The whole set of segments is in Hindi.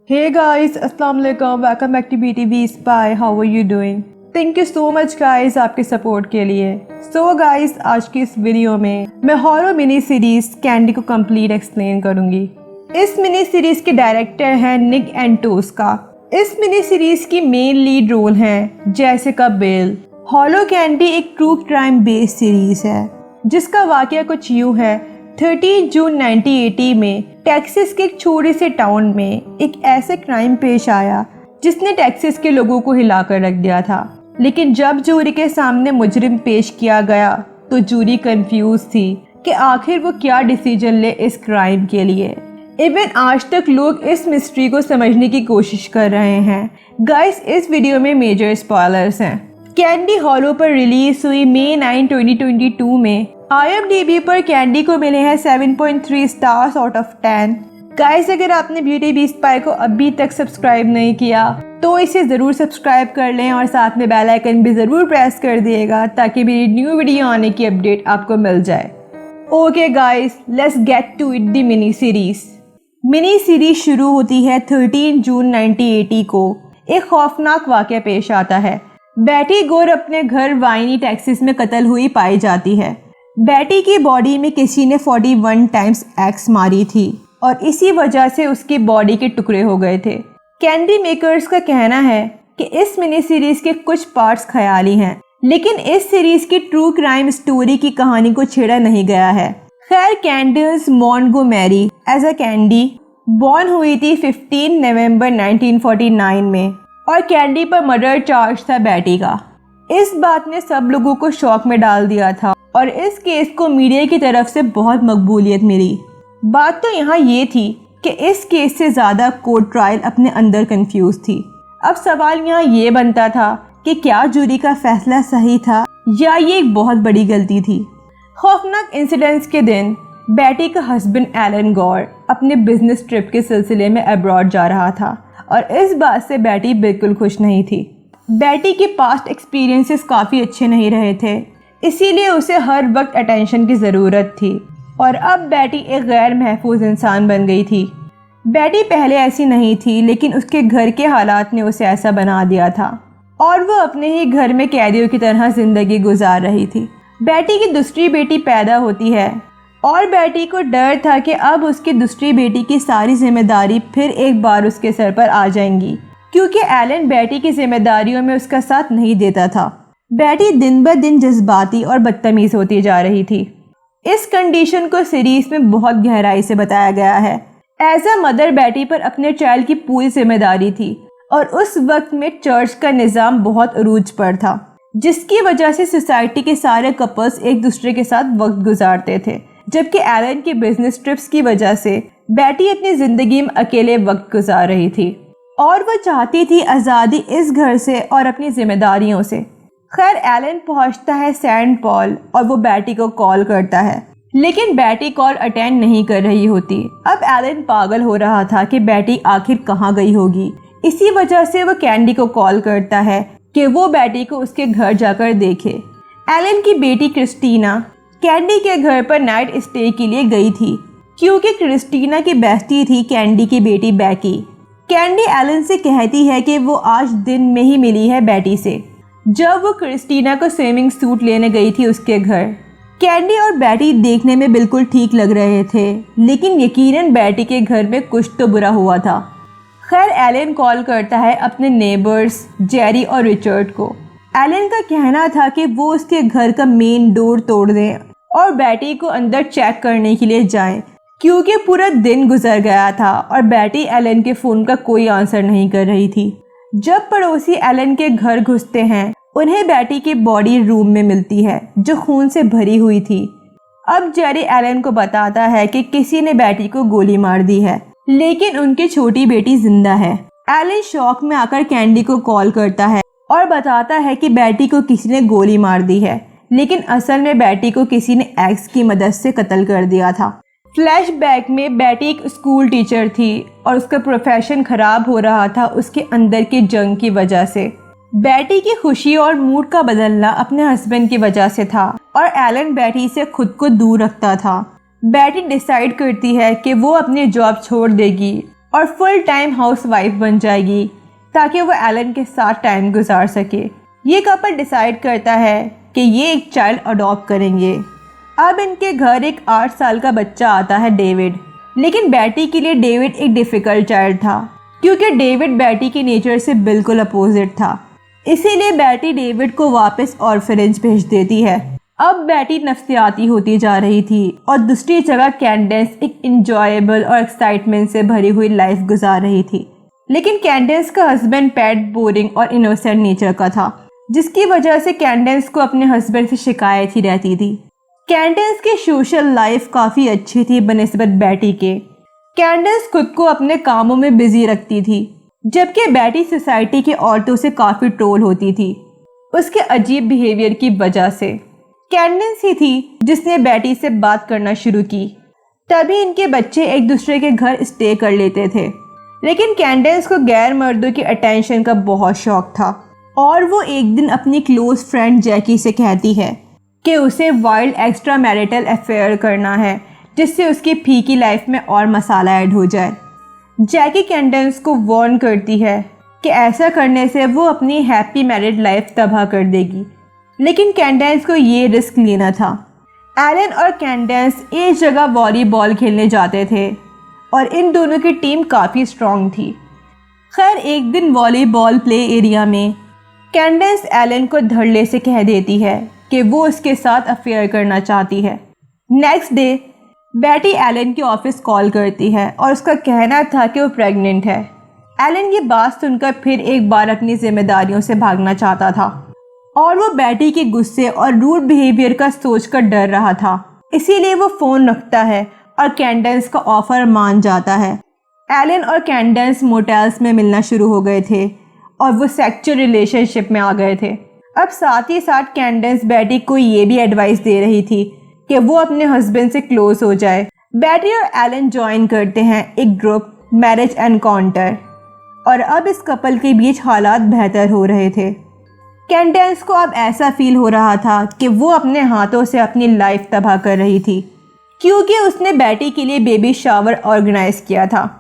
Hey guys, अस्सलाम वालेकुम, welcome back to BTV spy. How are you doing? Thank you so much guys आपके सपोर्ट के लिए। सो गाइस, आज की इस वीडियो में मैं हॉरर मिनी सीरीज कैंडी को कंप्लीट एक्सप्लेन करूंगी। इस मिनी सीरीज के डायरेक्टर हैं निक एंटोस्का। इस मिनी सीरीज की मेन लीड रोल हैं जेसिका बिल। हॉलो कैंडी एक ट्रू क्राइम बेस्ड सीरीज है जिसका वाकया कुछ यूँ है। 13 जून 1980 में टेक्सास के एक छोटे से टाउन में एक ऐसे क्राइम पेश आया जिसने टेक्सास के लोगों को हिलाकर रख दिया था। लेकिन जब जूरी के सामने मुजरिम पेश किया गया तो जूरी कंफ्यूज थी कि आखिर वो क्या डिसीजन ले इस क्राइम के लिए। इवन आज तक लोग इस मिस्ट्री को समझने की कोशिश कर रहे हैं। गाइस, इस वीडियो में मेजर स्पॉयलर्स हैं। कैंडी हॉलो पर रिलीज हुई मई 9, 2022 में IMDb पर कैंडी को मिले हैं 7.3 स्टार्स आउट ऑफ 10। गाइस, अगर आपने BTV स्पाई को अभी तक सब्सक्राइब नहीं किया तो इसे ज़रूर सब्सक्राइब कर लें और साथ में बेल आइकन भी ज़रूर प्रेस कर दिएगा ताकि मेरी न्यू वीडियो आने की अपडेट आपको मिल जाए। Okay guys, let's get to it the mini series. Mini series शुरू होती है 13 जून 1980 को। एक खौफनाक वाक़या पेश आता है। बेटी गोर अपने घर वाइनी टेक्सास में कत्ल हुई पाई जाती है। बेटी की बॉडी में किसी ने 41 टाइम्स एक्स मारी थी और इसी वजह से उसकी बॉडी के टुकड़े हो गए थे। कैंडी मेकर्स का कहना है कि इस मिनी सीरीज के कुछ पार्ट्स ख्याली हैं, लेकिन इस सीरीज की ट्रू क्राइम स्टोरी की कहानी को छेड़ा नहीं गया है। खैर, Candy Montgomery as a Candy born हुई थी 15 नवंबर 1949 में और कैंडी पर मर्डर चार्ज था बेटी का। इस बात ने सब लोगों को शॉक में डाल दिया था और इस केस को मीडिया की तरफ से बहुत मकबूलियत मिली। बात तो यहाँ ये थी कि इस केस से ज़्यादा कोर्ट ट्रायल अपने अंदर कंफ्यूज थी। अब सवाल यहाँ ये बनता था कि क्या जूरी का फैसला सही था या ये एक बहुत बड़ी गलती थी। खौफनाक इंसिडेंट्स के दिन बेटी का हस्बैंड एलन गॉर अपने बिजनेस ट्रिप के सिलसिले में अब्रॉड जा रहा था और इस बात से बेटी बिल्कुल खुश नहीं थी। बेटी के पास्ट एक्सपीरियंसेस काफ़ी अच्छे नहीं रहे थे, इसीलिए उसे हर वक्त अटेंशन की ज़रूरत थी और अब बेटी एक गैर महफूज इंसान बन गई थी। बेटी पहले ऐसी नहीं थी, लेकिन उसके घर के हालात ने उसे ऐसा बना दिया था और वो अपने ही घर में कैदियों की तरह ज़िंदगी गुजार रही थी। बेटी की दूसरी बेटी पैदा होती है और बेटी को डर था कि अब उसकी दूसरी बेटी की सारी जिम्मेदारी फिर एक बार उसके सर पर आ जाएंगी, क्योंकि एलन बेटी की जिम्मेदारियों में उसका साथ नहीं देता था। बेटी दिन ब दिन जज्बाती और बदतमीज होती जा रही थी। इस कंडीशन को सीरीज में बहुत गहराई से बताया गया है। एज अ मदर बेटी पर अपने चाइल्ड की पूरी जिम्मेदारी थी और उस वक्त में चर्च का निज़ाम बहुत अरूज पर था, जिसकी वजह से सोसाइटी के सारे कपल्स एक दूसरे के साथ वक्त गुजारते थे, जबकि एलन की बिजनेस ट्रिप्स की वजह से बेटी अपनी ज़िंदगी में अकेले वक्त गुजार रही थी और वो चाहती थी आज़ादी इस घर से और अपनी जिम्मेदारियों से। खैर, एलन पहुंचता है सेंट पॉल और वो बेटी को कॉल करता है, लेकिन बेटी कॉल अटेंड नहीं कर रही होती। अब एलन पागल हो रहा था कि बेटी आखिर कहाँ गई होगी। इसी वजह से वो कैंडी को कॉल करता है कि वो बेटी को उसके घर जाकर देखे। एलन की बेटी क्रिस्टीना कैंडी के घर पर नाइट स्टे के लिए गई थी, क्योंकि क्रिस्टीना की बेस्टी थी कैंडी की बेटी बेकी। कैंडी एलन से कहती है कि वो आज दिन में ही मिली है बेटी से, जब वो क्रिस्टीना को स्विमिंग सूट लेने गई थी उसके घर। कैंडी और बेटी देखने में बिल्कुल ठीक लग रहे थे, लेकिन यकीनन बेटी के घर में कुछ तो बुरा हुआ था। खैर, एलन कॉल करता है अपने नेबर्स जेरी और रिचर्ड को। एलन का कहना था कि वो उसके घर का मेन डोर तोड़ दें और बेटी को अंदर चेक करने के लिए जाएं, क्योंकि पूरा दिन गुजर गया था और बेटी एलन के फ़ोन का कोई आंसर नहीं कर रही थी। जब पड़ोसी एलन के घर घुसते हैं, उन्हें बेटी की बॉडी रूम में मिलती है जो खून से भरी हुई थी। अब जेरी एलन को बताता है कि किसी ने बेटी को गोली मार दी है, लेकिन उनकी छोटी बेटी जिंदा है। एलन शॉक में आकर कैंडी को कॉल करता है और बताता है कि बेटी को किसी ने गोली मार दी है, लेकिन असल में बेटी को किसी ने एक्स की मदद से कत्ल कर दिया था। फ्लैशबैक में बेटी एक स्कूल टीचर थी और उसका प्रोफेशन खराब हो रहा था उसके अंदर के जंग की वजह से। बेटी की खुशी और मूड का बदलना अपने हस्बैंड की वजह से था और एलन बेटी से खुद को दूर रखता था। बेटी डिसाइड करती है कि वो अपनी जॉब छोड़ देगी और फुल टाइम हाउसवाइफ बन जाएगी ताकि वो एलन के साथ टाइम गुजार सके। ये कपल डिसाइड करता है कि ये एक चाइल्ड अडॉप्ट करेंगे। अब इनके घर एक 8 साल का बच्चा आता है, डेविड। लेकिन बेटी के लिए डेविड एक डिफ़िकल्ट चाइल्ड था क्योंकि डेविड बेटी के नेचर से बिल्कुल अपोजिट था। इसीलिए बेटी डेविड को वापस ऑर्फनेज भेज देती है। अब बेटी नफ्सियाती होती जा रही थी और दूसरी जगह कैंडेंस एक इंजॉयबल और एक्साइटमेंट से भरी हुई लाइफ गुजार रही थी। लेकिन कैंडेंस का हस्बैंड पैट बोरिंग और इनोसेंट नेचर का था, जिसकी वजह से कैंडेंस को अपने हस्बैंड से शिकायत ही रहती थी। कैंडेंस की सोशल लाइफ काफ़ी अच्छी थी बनिस्बत बेटी के। कैंडेंस खुद को अपने कामों में बिजी रखती थी, जबकि बेटी सोसाइटी की औरतों से काफ़ी ट्रोल होती थी उसके अजीब बिहेवियर की वजह से। कैंडेंस ही थी जिसने बेटी से बात करना शुरू की, तभी इनके बच्चे एक दूसरे के घर स्टे कर लेते थे। लेकिन कैंडेंस को गैर मर्दों की अटेंशन का बहुत शौक था और वो एक दिन अपनी क्लोज फ्रेंड जैकी से कहती है कि उसे वाइल्ड एक्स्ट्रा मैरिटल अफेयर करना है, जिससे उसकी फीकी लाइफ में और मसाला ऐड हो जाए। जैकी कैंडेंस को वार्न करती है कि ऐसा करने से वो अपनी हैप्पी मैरिड लाइफ तबाह कर देगी, लेकिन कैंडेंस को ये रिस्क लेना था। एलन और कैंडेंस एक जगह वॉलीबॉल खेलने जाते थे और इन दोनों की टीम काफ़ी स्ट्रांग थी। खैर, एक दिन वॉलीबॉल प्ले एरिया में कैंडेंस एलन को धड़ल्ले से कह देती है कि वो उसके साथ अफेयर करना चाहती है। नेक्स्ट डे बेटी एलन के ऑफिस कॉल करती है और उसका कहना था कि वो प्रेग्नेंट है। एलन ये बात सुनकर फिर एक बार अपनी जिम्मेदारियों से भागना चाहता था और वो बेटी के गुस्से और रूड बिहेवियर का सोचकर डर रहा था। इसीलिए वो फ़ोन रखता है और कैंडेंस का ऑफर मान जाता है। एलन और कैंडेंस मोटेल्स में मिलना शुरू हो गए थे और वो सेक्सुअल रिलेशनशिप में आ गए थे। अब साथ ही साथ कैंडेंस बेटी को ये भी एडवाइस दे रही थी कि वो अपने हस्बैंड से क्लोज हो जाए। बेटी और एलन ज्वाइन करते हैं एक ग्रुप, मैरिज एनकाउंटर, और अब इस कपल के बीच हालात बेहतर हो रहे थे। कैंडेंस को अब ऐसा फील हो रहा था कि वो अपने हाथों से अपनी लाइफ तबाह कर रही थी, क्योंकि उसने बेटी के लिए बेबी शावर ऑर्गेनाइज किया था।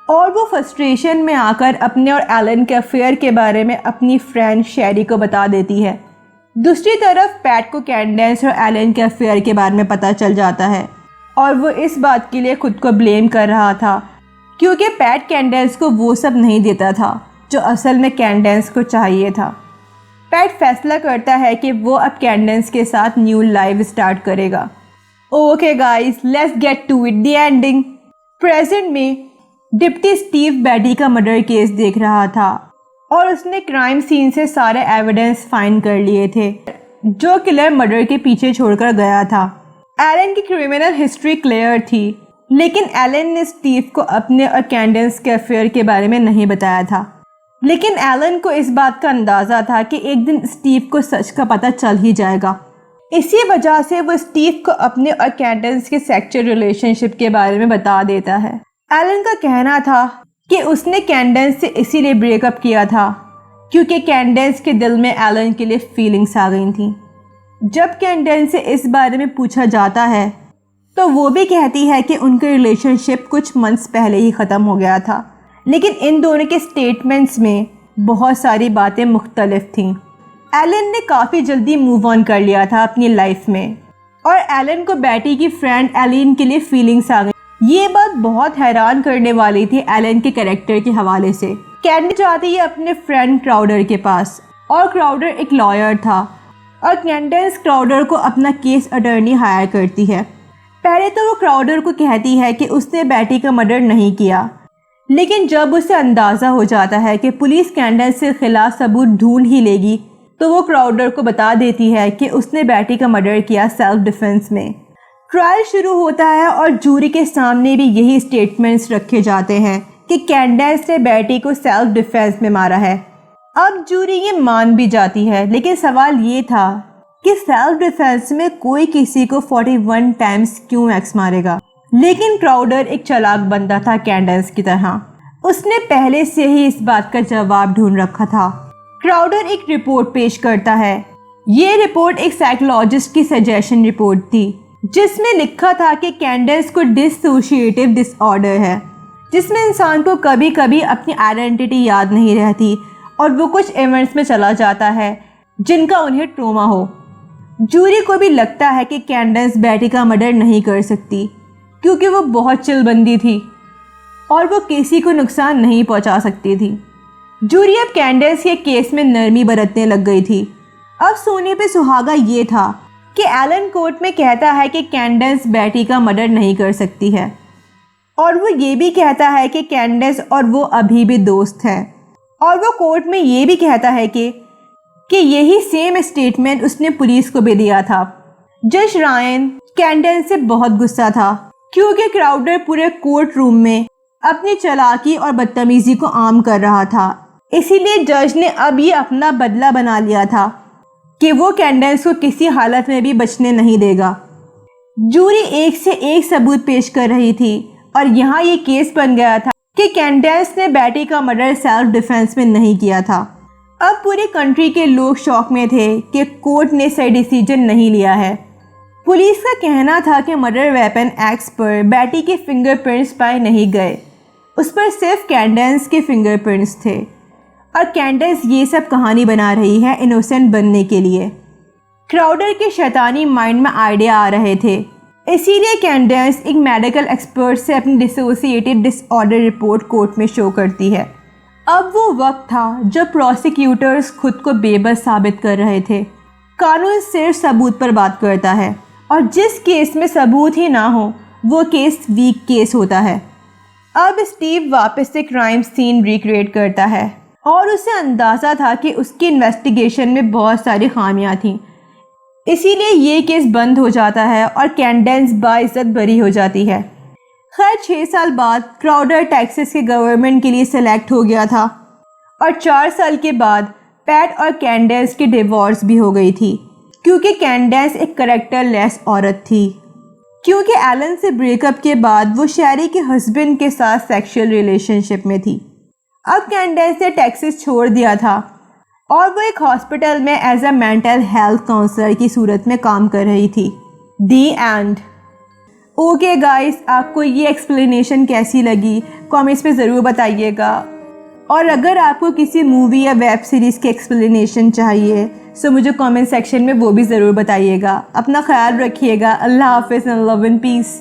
और वो फ्रस्ट्रेशन में आकर अपने और एलन के अफेयर के बारे में अपनी फ्रेंड शेरी को बता देती है। दूसरी तरफ पैट को कैंडेंस और एलन के अफेयर के बारे में पता चल जाता है और वो इस बात के लिए खुद को ब्लेम कर रहा था, क्योंकि पैट कैंडेंस को वो सब नहीं देता था जो असल में कैंडेंस को चाहिए था। पैट फैसला करता है कि वो अब कैंडेंस के साथ न्यू लाइफ स्टार्ट करेगा। Okay guys, let's get to it, the ending. Present में डिप्टी स्टीव बेटी का मर्डर केस देख रहा था और उसने क्राइम सीन से सारे एविडेंस फाइंड कर लिए थे जो किलर मर्डर के पीछे छोड़कर गया था। एलन की क्रिमिनल हिस्ट्री क्लियर थी, लेकिन एलन ने स्टीव को अपने और कैंडेंस के अफेयर के बारे में नहीं बताया था। लेकिन एलन को इस बात का अंदाज़ा था कि एक दिन स्टीव को सच का पता चल ही जाएगा। इसी वजह से वो स्टीव को अपने और कैंडेंस के सेक्सुअल रिलेशनशिप के बारे में बता देता है। एलन का कहना था कि उसने कैंडेंस से इसीलिए ब्रेकअप किया था क्योंकि कैंडेंस के दिल में एलन के लिए फीलिंग्स आ गई थी। जब कैंडेंस से इस बारे में पूछा जाता है तो वो भी कहती है कि उनका रिलेशनशिप कुछ मंथ्स पहले ही ख़त्म हो गया था, लेकिन इन दोनों के स्टेटमेंट्स में बहुत सारी बातें मुख्तलिफ थीं। एलन ने काफ़ी जल्दी मूव ऑन कर लिया था अपनी लाइफ में और एलन को बेटी की फ्रेंड एलिन के लिए फीलिंग्स आ गई। ये बात बहुत हैरान करने वाली थी एलन के कैरेक्टर के हवाले से। कैंडी जाती है अपने फ्रेंड क्राउडर के पास और क्राउडर एक लॉयर था और कैंडेंस क्राउडर को अपना केस अटर्नी हायर करती है। पहले तो वो क्राउडर को कहती है कि उसने बेटी का मर्डर नहीं किया, लेकिन जब उसे अंदाज़ा हो जाता है कि पुलिस कैंडेंस के खिलाफ सबूत ढूंढ ही लेगी तो वो क्राउडर को बता देती है कि उसने बेटी का मर्डर किया सेल्फ डिफेंस में। ट्रायल शुरू होता है और जूरी के सामने भी यही स्टेटमेंट्स रखे जाते हैं कि कैंडेंस ने बेटी को सेल्फ डिफेंस में मारा है। अब जूरी ये मान भी जाती है, लेकिन सवाल ये था कि सेल्फ डिफेंस में कोई किसी को 41 टाइम्स क्यों एक्स मारेगा। लेकिन क्राउडर एक चालाक बंदा था कैंडेंस की तरह, उसने पहले से ही इस बात का जवाब ढूंढ रखा था। क्राउडर एक रिपोर्ट पेश करता है। ये रिपोर्ट एक साइकोलॉजिस्ट की सजेशन रिपोर्ट थी जिसमें लिखा था कि कैंडेंस को डिसोशिएटिव डिसऑर्डर है। जिसमें इंसान को कभी कभी अपनी आइडेंटिटी याद नहीं रहती और वो कुछ इवेंट्स में चला जाता है जिनका उन्हें ट्रॉमा हो। जूरी को भी लगता है कि कैंडेंस बेटी का मर्डर नहीं कर सकती क्योंकि वो बहुत चिलबंदी थी और वो किसी को नुकसान नहीं पहुंचा सकती थी। जूरी अब कैंडेंस के केस में नरमी बरतने लग गई थी। अब सोने पे सुहागा ये था कि एलन कोर्ट में कहता है कि कैंडेंस बेटी का मर्डर नहीं कर सकती है और वो ये भी कहता है कि कैंडेंस और वो अभी भी दोस्त है और वो कोर्ट में ये भी कहता है कि यही सेम स्टेटमेंट उसने पुलिस को भी दिया था। जज रायन कैंडेंस से बहुत गुस्सा था क्योंकि क्राउडर पूरे कोर्ट रूम में अपनी चालाकी और बदतमीजी को आम कर रहा था। इसीलिए जज ने अब ये अपना बदला बना लिया था कि वो कैंडेंस को किसी हालत में भी बचने नहीं देगा। जूरी एक से एक सबूत पेश कर रही थी और यहाँ ये केस बन गया था कि कैंडेंस ने बेटी का मर्डर सेल्फ डिफेंस में नहीं किया था। अब पूरी कंट्री के लोग शॉक में थे कि कोर्ट ने सही डिसीजन नहीं लिया है। पुलिस का कहना था कि मर्डर वेपन एक्स पर बेटी के फिंगरप्रिंट्स पाए नहीं गए, उस पर सिर्फ कैंडेंस के फिंगरप्रिंट्स थे और कैंडेंस ये सब कहानी बना रही है इनोसेंट बनने के लिए। क्राउडर के शैतानी माइंड में आइडिया आ रहे थे, इसीलिए कैंडेंस एक मेडिकल एक्सपर्ट से अपनी डिसोसिएटेड डिसऑर्डर रिपोर्ट कोर्ट में शो करती है। अब वो वक्त था जब प्रोसिक्यूटर्स खुद को बेबस साबित कर रहे थे। कानून सिर्फ सबूत पर बात करता है और जिस केस में सबूत ही ना हो वो केस वीक केस होता है। अब स्टीव वापस से क्राइम सीन रिक्रिएट करता है और उसे अंदाज़ा था कि उसकी इन्वेस्टिगेशन में बहुत सारी खामियां थीं, इसीलिए ये केस बंद हो जाता है और कैंडेंस बाइज्जत बरी हो जाती है। खैर 6 साल बाद क्राउडर टेक्सास के गवर्नमेंट के लिए सेलेक्ट हो गया था और 4 साल के बाद पैट और कैंडेंस की डिवोर्स भी हो गई थी क्योंकि कैंडेंस एक कैरेक्टरलेस औरत थी। क्योंकि एलन से ब्रेकअप के बाद वो शैरी के हस्बैंड के साथ सेक्सुअल रिलेशनशिप में थी। अब कैंडेंस ने टेक्सास छोड़ दिया था और वो एक हॉस्पिटल में as a mental health counsellor की सूरत में काम कर रही थी। दी एंड। ओके गाइस, आपको ये एक्सप्लेनेशन कैसी लगी कमेंट्स में ज़रूर बताइएगा और अगर आपको किसी मूवी या वेब सीरीज़ की एक्सप्लेनेशन चाहिए तो मुझे कमेंट सेक्शन में वो भी ज़रूर बताइएगा। अपना ख्याल रखिएगा। अल्लाह हाफ़िज़ एंड लव एंड पीस।